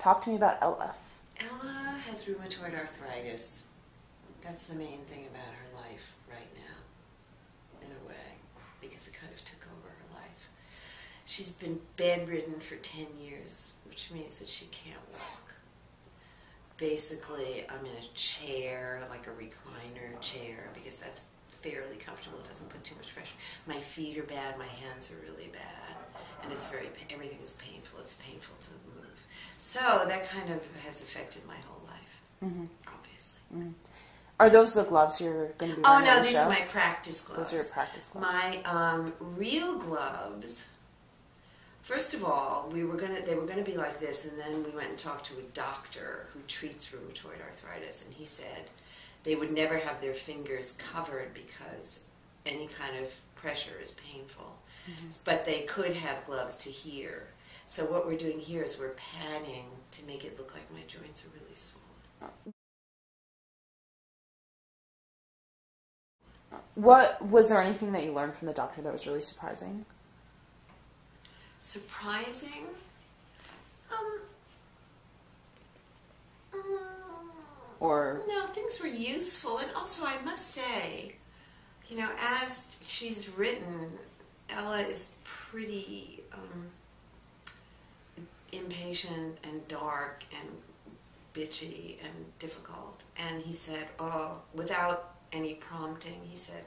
Talk to me about Ella. Ella has rheumatoid arthritis. That's the main thing about her life right now, in a way, because it kind of took over her life. She's been bedridden for 10 years, which means that she can't walk. Basically, I'm in a chair, like a recliner chair, because that's fairly comfortable. It doesn't put too much pressure. My feet are bad, my hands are really bad, and it's everything is painful. It's painful to move. So that kind of has affected my whole life, obviously. Mm-hmm. Are those the gloves you're going to be wearing? Oh no, these are my practice gloves. Those are your practice gloves. My real gloves. First of all, they were gonna be like this, and then we went and talked to a doctor who treats rheumatoid arthritis, and he said they would never have their fingers covered because any kind of pressure is painful. But they could have gloves to here. So what we're doing here is we're padding to make it look like my joints are really swollen. Was there anything that you learned from the doctor that was really surprising? Surprising? Or no, things were useful, and also I must say, you know, as she's written, Ella is pretty impatient and dark and bitchy and difficult. And he said, without any prompting, he said,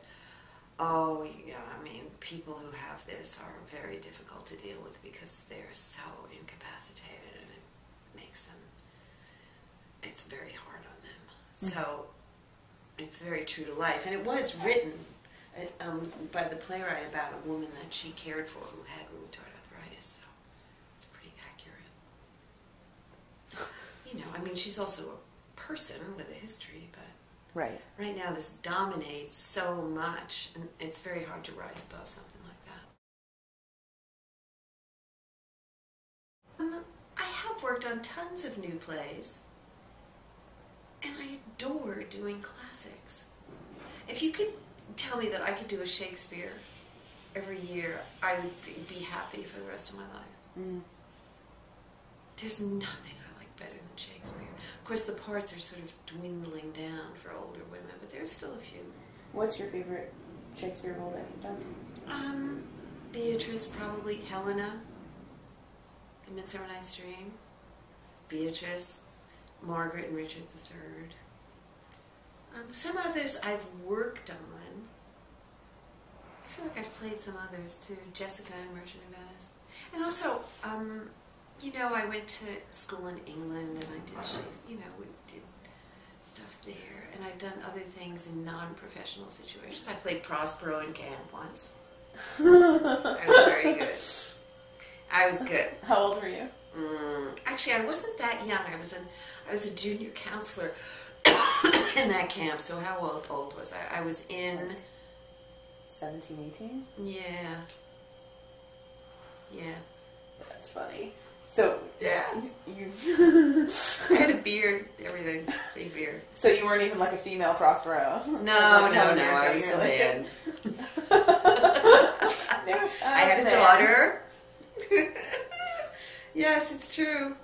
oh, yeah, I mean, people who have this are very difficult to deal with because they're so incapacitated, and it makes them, it's very hard on them. So it's very true to life. And it was written by the playwright about a woman that she cared for who had rheumatoid arthritis, so it's pretty accurate. You know, I mean, she's also a person with a history, but right now this dominates so much, and it's very hard to rise above something like that. I have worked on tons of new plays, and I adore doing classics. If you could tell me that I could do a Shakespeare every year, I would be happy for the rest of my life. There's nothing I like better than Shakespeare. Of course, the parts are sort of dwindling down for older women, but there's still a few. What's your favorite Shakespeare role that you've done? Beatrice, probably. Helena in Midsummer Night's Dream. Beatrice. Margaret and Richard III. Some others I've worked on. I feel like I've played some others too. Jessica in Merchant of Venice. And also, you know, I went to school in England and I did Shakespeare, you know, we did stuff there. And I've done other things in non-professional situations. I played Prospero in camp once. I was very good. I was good. How old were you? Actually, I wasn't that young. I was a junior counselor in that camp. So how old was I? I was in 17, 18? Yeah. That's funny. So yeah, you I had a beard, everything, big beard. So you weren't even like a female Prospero. No, I was so bad. I had a daughter. Yes, it's true.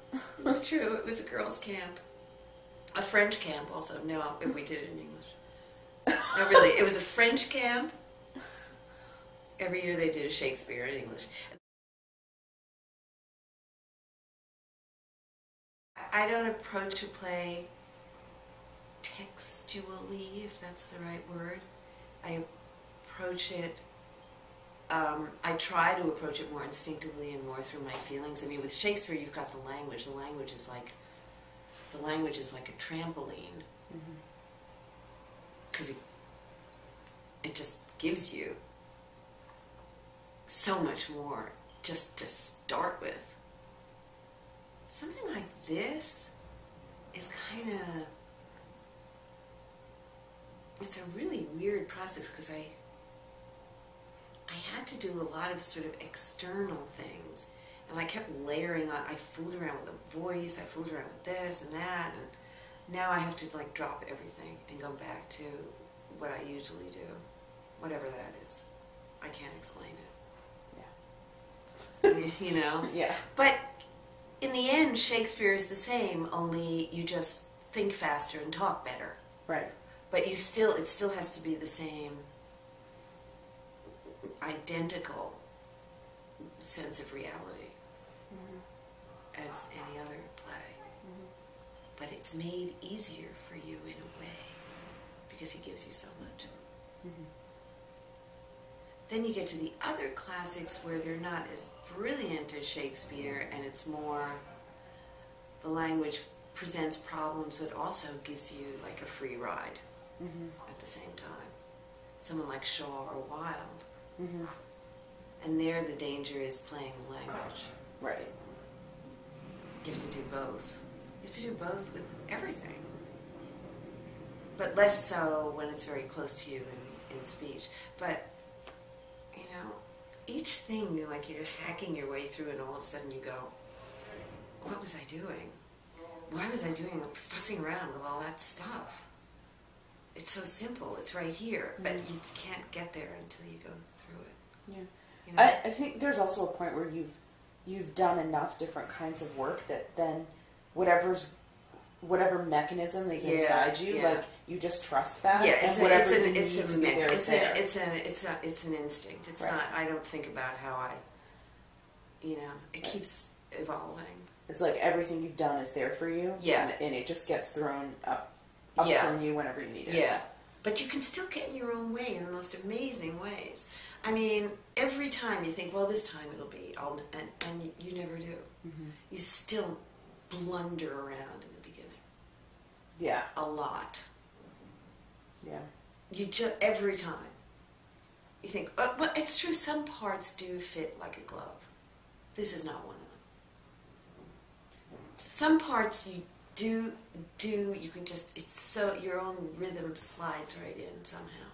It's true. It was a girls' camp. A French camp also. No, we did it in English. No, really. It was a French camp. Every year they did a Shakespeare in English. I don't approach a play textually, if that's the right word. I approach it, I try to approach it more instinctively and more through my feelings. I mean, with Shakespeare, you've got the language. The language is like a trampoline. Because it just gives you so much more just to start with. Something like this is kind of, it's a really weird process because I had to do a lot of sort of external things, and I kept layering on. I fooled around with a voice, I fooled around with this and that, and now I have to like drop everything and go back to what I usually do, whatever that is. I can't explain it. Yeah. You know? Yeah. But in the end, Shakespeare is the same, only you just think faster and talk better. Right. But it still has to be the same identical sense of reality as any other play. But it's made easier for you in a way because he gives you so much. Then you get to the other classics where they're not as brilliant as Shakespeare, and it's more the language presents problems but also gives you like a free ride at the same time. Someone like Shaw or Wilde. And there the danger is playing the language. Right. You have to do both. You have to do both with everything. But less so when it's very close to you in speech. But, you know, each thing, you're hacking your way through and all of a sudden you go, what was I doing? Why was I fussing around with all that stuff? It's so simple. It's right here. But you can't get there until you go through it. Yeah. You know? I think there's also a point where you've done enough different kinds of work that then whatever mechanism is inside you, like you just trust that. Yeah, it's an instinct. It's not. I don't think about how I. It keeps evolving. It's like everything you've done is there for you. Yeah, and it just gets thrown up from you whenever you need it. Yeah, but you can still get in your own way in the most amazing ways. I mean, every time you think, well, this time it'll be, and you never do. You still blunder around in the beginning. Yeah. A lot. Yeah. You just, every time. You think, but it's true, some parts do fit like a glove. This is not one of them. Some parts you you can just, it's so, your own rhythm slides right in somehow.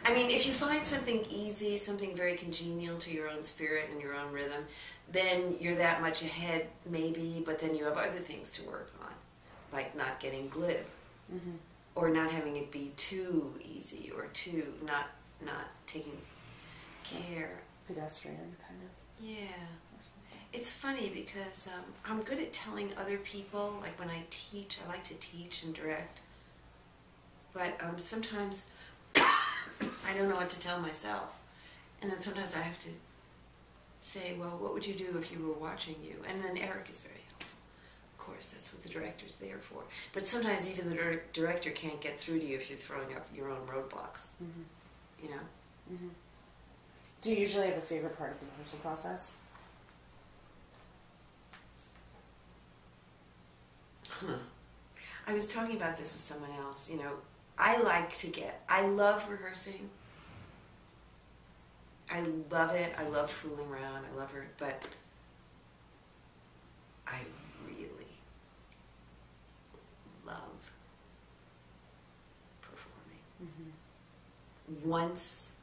I mean, if you find something easy, something very congenial to your own spirit and your own rhythm, then you're that much ahead, maybe, but then you have other things to work on, like not getting glib, or not having it be too easy, or too, not taking care. Pedestrian, kind of. Yeah. It's funny because I'm good at telling other people, like when I teach, I like to teach and direct, but sometimes I don't know what to tell myself. And then sometimes I have to say, well, what would you do if you were watching you? And then Eric is very helpful. Of course, that's what the director's there for. But sometimes even the director can't get through to you if you're throwing up your own roadblocks. You know? Do you usually have a favorite part of the rehearsal process? I was talking about this with someone else. You know, I love rehearsing. I love it. I love fooling around. I love her. But I really love performing. Once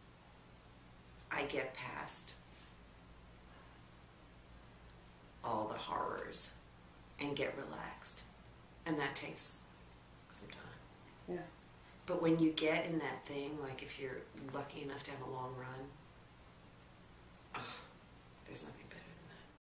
I get past all the horrors and get relaxed. And that takes some time. Yeah. But when you get in that thing, like if you're lucky enough to have a long run, there's nothing